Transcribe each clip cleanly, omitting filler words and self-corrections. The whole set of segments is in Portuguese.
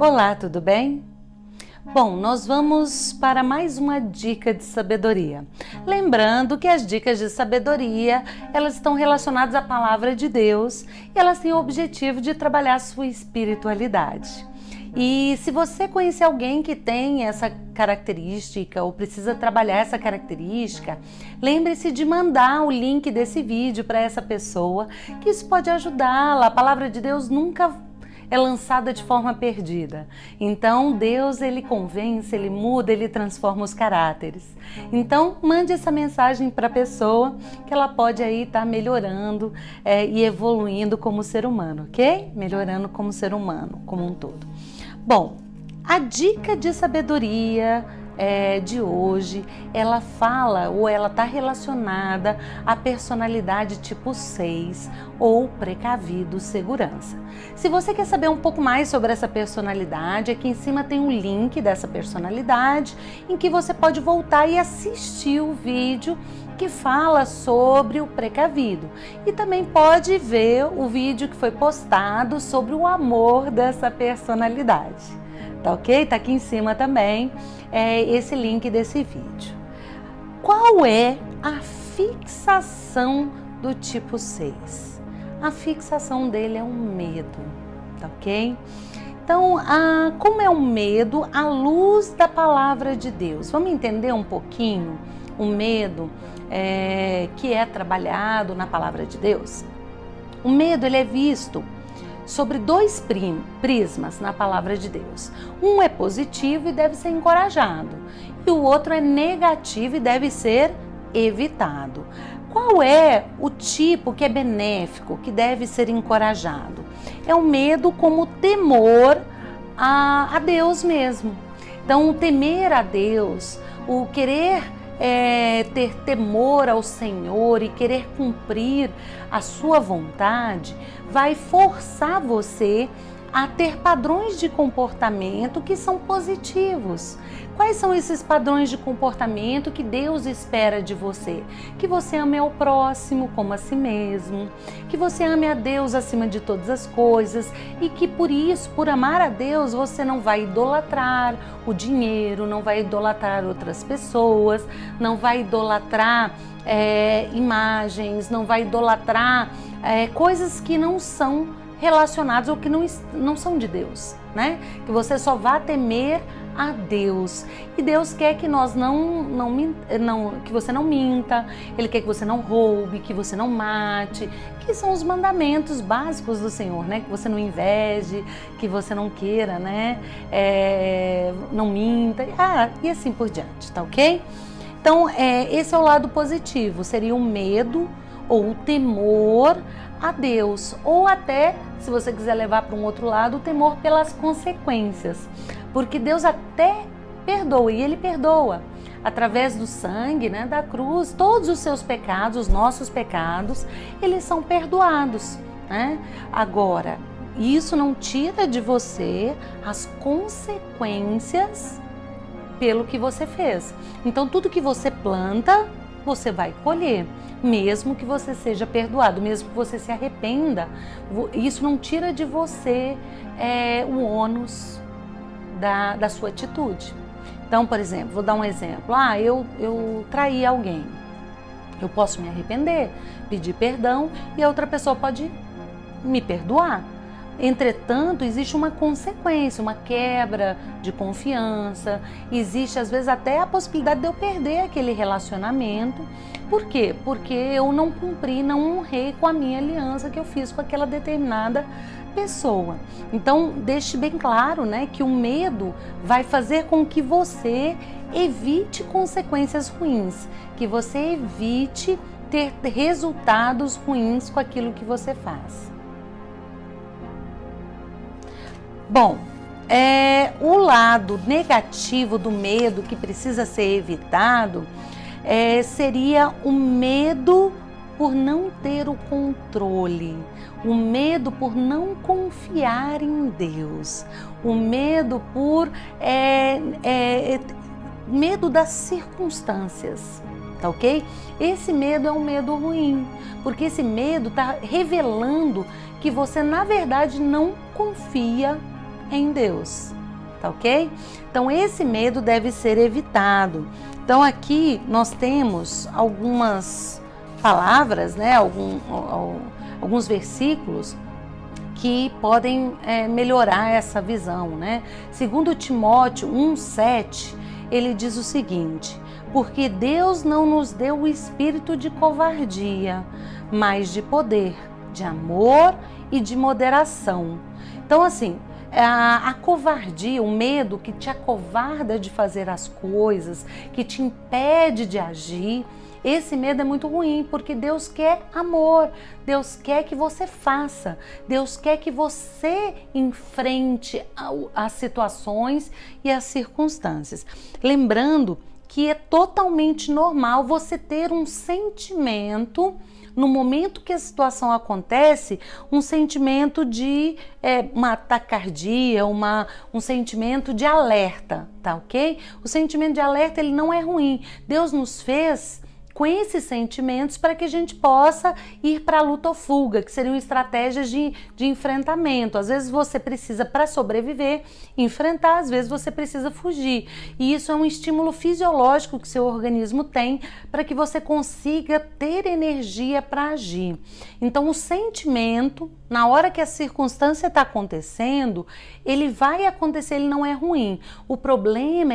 Olá, tudo bem? Bom, nós vamos para mais uma dica de sabedoria. Lembrando que as dicas de sabedoria, elas estão relacionadas à palavra de Deus e elas têm o objetivo de trabalhar a sua espiritualidade. E se você conhecer alguém que tem essa característica ou precisa trabalhar essa característica, lembre-se de mandar o link desse vídeo para essa pessoa, que isso pode ajudá-la. A palavra de Deus nunca é lançada de forma perdida. Então Deus, ele convence, ele muda, ele transforma os caráteres. Então mande essa mensagem para a pessoa, que ela pode aí estar melhorando e evoluindo como ser humano, ok? Melhorando como ser humano, como um todo. Bom, a dica de sabedoria de hoje, ela fala ou ela está relacionada à personalidade tipo 6 ou precavido segurança. Se você quer saber um pouco mais sobre essa personalidade, aqui em cima tem um link dessa personalidade em que você pode voltar e assistir o vídeo que fala sobre o precavido. E também pode ver o vídeo que foi postado sobre o amor dessa personalidade. Tá ok? Tá aqui em cima também esse link desse vídeo. Qual é a fixação do tipo 6? A fixação dele é um medo, tá ok? Então, como é o medo à luz da palavra de Deus? Vamos entender um pouquinho o medo que é trabalhado na palavra de Deus? O medo, ele é visto sobre dois prismas na palavra de Deus. Um é positivo e deve ser encorajado, e o outro é negativo e deve ser evitado. Qual é o tipo que é benéfico, que deve ser encorajado? É o medo como temor a Deus mesmo. Então, o temer a Deus, o querer ter temor ao Senhor e querer cumprir a sua vontade, vai forçar você a ter padrões de comportamento que são positivos. Quais são esses padrões de comportamento que Deus espera de você? Que você ame ao próximo como a si mesmo, que você ame a Deus acima de todas as coisas e que por isso, por amar a Deus, você não vai idolatrar o dinheiro, não vai idolatrar outras pessoas, não vai idolatrar imagens, não vai idolatrar coisas que não são relacionados ou que não são de Deus, né? Que você só vá temer a Deus. E Deus quer que nós que você não minta, Ele quer que você não roube, que você não mate, que são os mandamentos básicos do Senhor, né? Que você não inveje, que você não queira, né? Não minta, e assim por diante, tá ok? Então, esse é o lado positivo, seria o medo ou o temor a Deus, ou até, se você quiser levar para um outro lado, o temor pelas consequências, porque Deus até perdoa, e Ele perdoa, através do sangue, né, da cruz, todos os seus pecados, os nossos pecados, eles são perdoados, né? Agora, isso não tira de você as consequências pelo que você fez. Então, tudo que você planta, você vai colher, mesmo que você seja perdoado, mesmo que você se arrependa. Isso não tira de você o ônus da sua atitude. Então, por exemplo, vou dar um exemplo. Eu traí alguém. Eu posso me arrepender, pedir perdão e a outra pessoa pode me perdoar. Entretanto, existe uma consequência, uma quebra de confiança, existe às vezes até a possibilidade de eu perder aquele relacionamento. Por quê? Porque eu não cumpri, não honrei com a minha aliança que eu fiz com aquela determinada pessoa. Então, deixe bem claro, né, que o medo vai fazer com que você evite consequências ruins, que você evite ter resultados ruins com aquilo que você faz. Bom, o lado negativo do medo que precisa ser evitado seria o medo por não ter o controle, o medo por não confiar em Deus, o medo por medo das circunstâncias, tá ok? Esse medo é um medo ruim, porque esse medo está revelando que você, na verdade, não confia em Deus, tá ok? Então esse medo deve ser evitado. Então aqui nós temos algumas palavras, né? Alguns versículos que podem melhorar essa visão, né? Segundo Timóteo 1:7, ele diz o seguinte: porque Deus não nos deu o espírito de covardia, mas de poder, de amor e de moderação. Então, assim, a covardia, o medo que te acovarda de fazer as coisas, que te impede de agir, esse medo é muito ruim, porque Deus quer amor, Deus quer que você faça, Deus quer que você enfrente as situações e as circunstâncias. Lembrando que é totalmente normal você ter um sentimento, no momento que a situação acontece, um sentimento de uma taquicardia, um sentimento de alerta, tá ok? O sentimento de alerta, ele não é ruim. Deus nos fez com esses sentimentos para que a gente possa ir para a luta ou fuga, que seriam estratégias de enfrentamento. Às vezes você precisa, para sobreviver, enfrentar, às vezes você precisa fugir. E isso é um estímulo fisiológico que seu organismo tem para que você consiga ter energia para agir. Então o sentimento, na hora que a circunstância está acontecendo, ele vai acontecer, ele não é ruim. O problema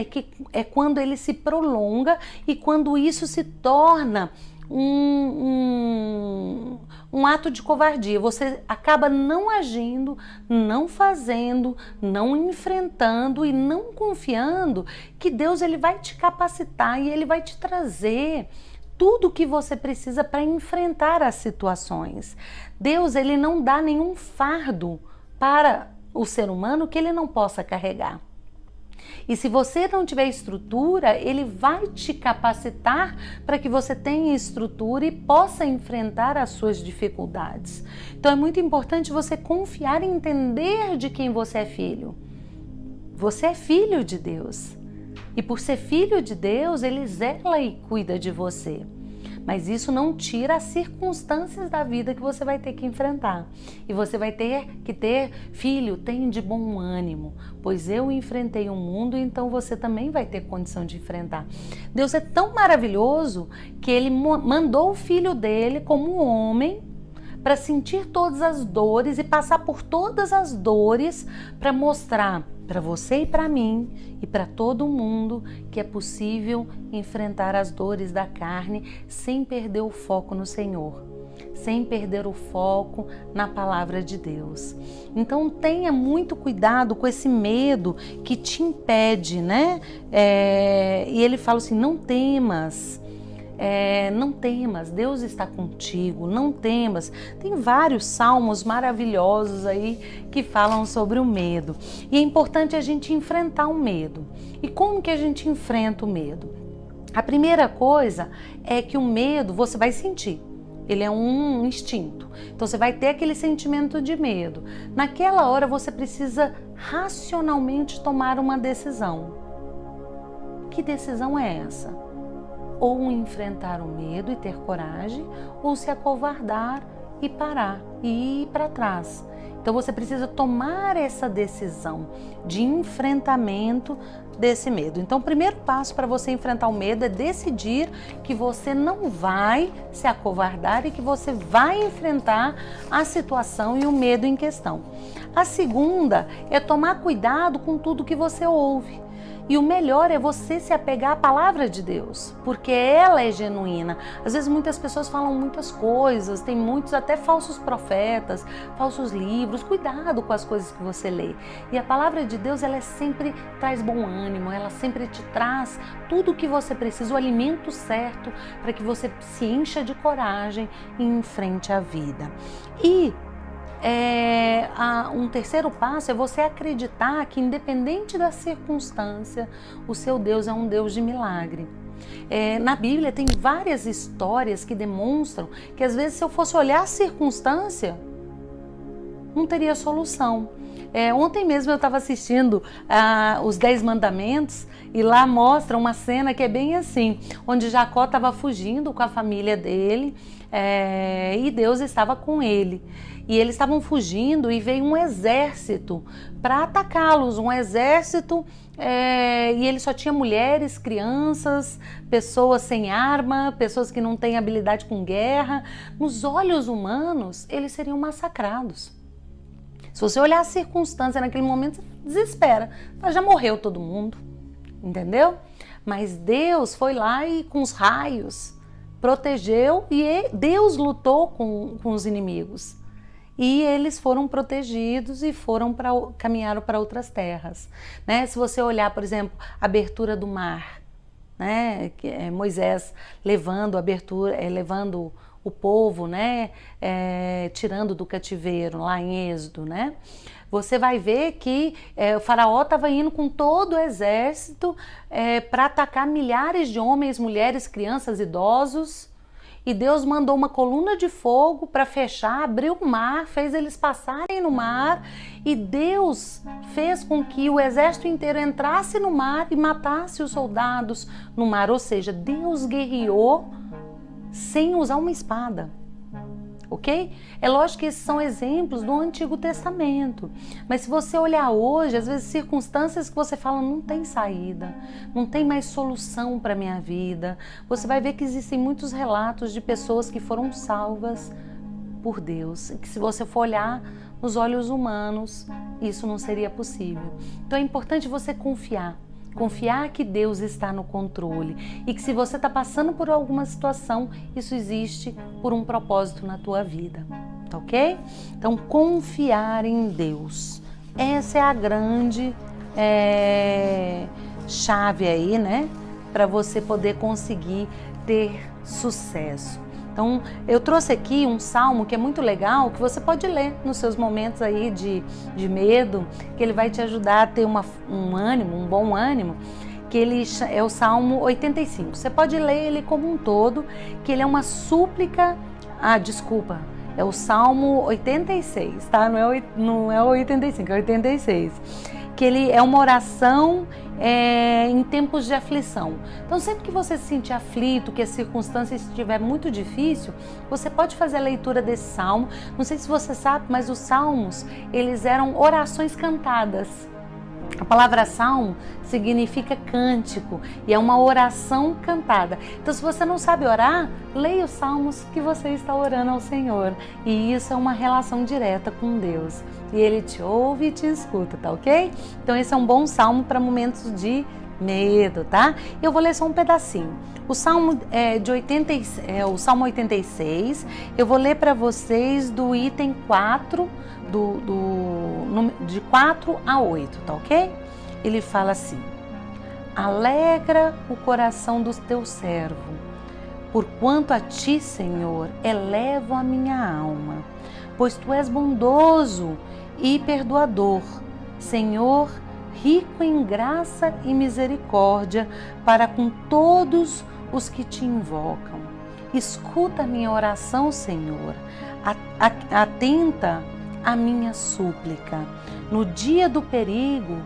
é quando ele se prolonga e quando isso se torna um ato de covardia. Você acaba não agindo, não fazendo, não enfrentando e não confiando que Deus ele vai te capacitar e ele vai te trazer tudo o que você precisa para enfrentar as situações. Deus ele não dá nenhum fardo para o ser humano que ele não possa carregar. E se você não tiver estrutura, ele vai te capacitar para que você tenha estrutura e possa enfrentar as suas dificuldades. Então é muito importante você confiar e entender de quem você é filho. Você é filho de Deus. E por ser filho de Deus, ele zela e cuida de você. Mas isso não tira as circunstâncias da vida que você vai ter que enfrentar. E você vai ter que ter, filho, tem de bom ânimo, pois eu enfrentei o mundo, então você também vai ter condição de enfrentar. Deus é tão maravilhoso que ele mandou o filho dele como homem para sentir todas as dores e passar por todas as dores para mostrar para você e para mim e para todo mundo que é possível enfrentar as dores da carne sem perder o foco no Senhor, sem perder o foco na palavra de Deus. Então tenha muito cuidado com esse medo que te impede, né? E ele fala assim, não temas. Não temas, Deus está contigo, não temas. Tem vários salmos maravilhosos aí que falam sobre o medo. E é importante a gente enfrentar o medo. E como que a gente enfrenta o medo? A primeira coisa é que o medo você vai sentir. Ele é um instinto. Então você vai ter aquele sentimento de medo. Naquela hora você precisa racionalmente tomar uma decisão. Que decisão é essa? Ou enfrentar o medo e ter coragem, ou se acovardar e parar e ir para trás. Então você precisa tomar essa decisão de enfrentamento desse medo. Então o primeiro passo para você enfrentar o medo é decidir que você não vai se acovardar e que você vai enfrentar a situação e o medo em questão. A segunda é tomar cuidado com tudo que você ouve. E o melhor é você se apegar à palavra de Deus, porque ela é genuína. Às vezes muitas pessoas falam muitas coisas, tem muitos até falsos profetas, falsos livros. Cuidado com as coisas que você lê. E a palavra de Deus, ela sempre traz bom ânimo, ela sempre te traz tudo o que você precisa, o alimento certo para que você se encha de coragem e enfrente a vida. E um terceiro passo é você acreditar que, independente da circunstância, o seu Deus é um Deus de milagre. Na Bíblia tem várias histórias que demonstram que às vezes se eu fosse olhar a circunstância, não teria solução. Ontem mesmo eu estava assistindo os 10 Mandamentos e lá mostra uma cena que é bem assim, onde Jacó estava fugindo com a família dele e Deus estava com ele. E eles estavam fugindo e veio um exército para atacá-los, um exército, e ele só tinha mulheres, crianças, pessoas sem arma, pessoas que não têm habilidade com guerra. Nos olhos humanos, eles seriam massacrados. Se você olhar a circunstância naquele momento, você desespera. Mas já morreu todo mundo, entendeu? Mas Deus foi lá e com os raios protegeu e Deus lutou com os inimigos. E eles foram protegidos e caminharam para outras terras. Né? Se você olhar, por exemplo, a abertura do mar, né? Moisés levando o povo, né? Tirando do cativeiro, lá em Êxodo, né? Você vai ver que o faraó estava indo com todo o exército para atacar milhares de homens, mulheres, crianças, idosos. E Deus mandou uma coluna de fogo para fechar, abriu o mar, fez eles passarem no mar. E Deus fez com que o exército inteiro entrasse no mar e matasse os soldados no mar. Ou seja, Deus guerreou sem usar uma espada. Ok? É lógico que esses são exemplos do Antigo Testamento. Mas se você olhar hoje, às vezes circunstâncias que você fala, não tem saída, não tem mais solução para a minha vida. Você vai ver que existem muitos relatos de pessoas que foram salvas por Deus. E que se você for olhar nos olhos humanos, isso não seria possível. Então é importante você confiar que Deus está no controle e que se você está passando por alguma situação, isso existe por um propósito na tua vida, tá ok? Então, confiar em Deus. Essa é a grande chave aí, né? Para você poder conseguir ter sucesso. Então, eu trouxe aqui um salmo que é muito legal, que você pode ler nos seus momentos aí de medo, que ele vai te ajudar a ter um ânimo, um bom ânimo, que ele é o Salmo 85. Você pode ler ele como um todo, que ele é uma súplica... é o Salmo 86, tá? Não é o 85, é o 86. Que ele é uma oração em tempos de aflição. Então, sempre que você se sentir aflito, que a circunstância estiver muito difícil, você pode fazer a leitura desse salmo. Não sei se você sabe, mas os salmos, eles eram orações cantadas. A palavra salmo significa cântico e é uma oração cantada. Então, se você não sabe orar, leia os salmos que você está orando ao Senhor. E isso é uma relação direta com Deus. E Ele te ouve e te escuta, tá ok? Então, esse é um bom salmo para momentos de medo, tá? Eu vou ler só um pedacinho. O salmo o Salmo 86, eu vou ler para vocês do item 4, de 4 a 8, tá ok? Ele fala assim: alegra o coração do teu servo, porquanto a ti, Senhor, elevo a minha alma, pois tu és bondoso e perdoador, Senhor, rico em graça e misericórdia para com todos os que te invocam. Escuta a minha oração, Senhor, atenta à minha súplica. No dia do perigo,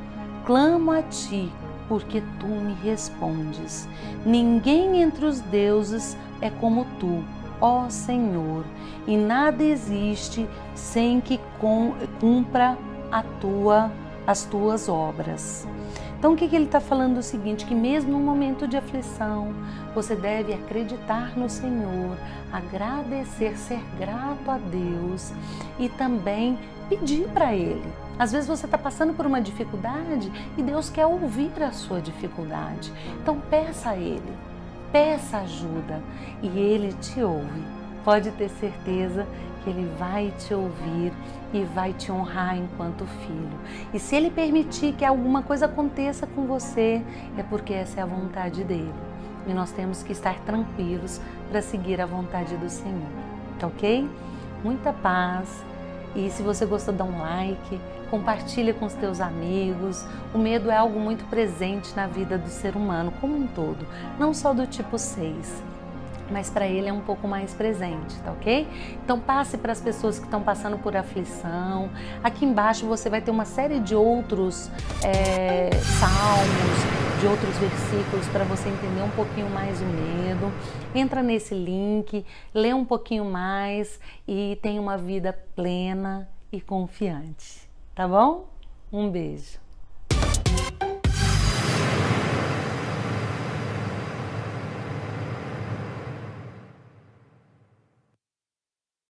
clamo a ti, porque tu me respondes. Ninguém entre os deuses é como tu, ó Senhor, e nada existe sem que cumpra as tuas obras. Então, o que ele está falando? O seguinte, que mesmo no momento de aflição, você deve acreditar no Senhor, agradecer, ser grato a Deus e também pedir para Ele. Às vezes você está passando por uma dificuldade e Deus quer ouvir a sua dificuldade. Então, peça a Ele, peça ajuda e Ele te ouve. Pode ter certeza que Ele vai te ouvir e vai te honrar enquanto filho. E se Ele permitir que alguma coisa aconteça com você, é porque essa é a vontade dEle. E nós temos que estar tranquilos para seguir a vontade do Senhor. Tá ok? Muita paz. E se você gostou, dá um like, compartilha com os teus amigos. O medo é algo muito presente na vida do ser humano como um todo, não só do tipo 6. mas para Ele é um pouco mais presente, tá ok? Então passe para as pessoas que estão passando por aflição. Aqui embaixo você vai ter uma série de outros salmos, de outros versículos para você entender um pouquinho mais o medo. Entra nesse link, lê um pouquinho mais e tenha uma vida plena e confiante, tá bom? Um beijo.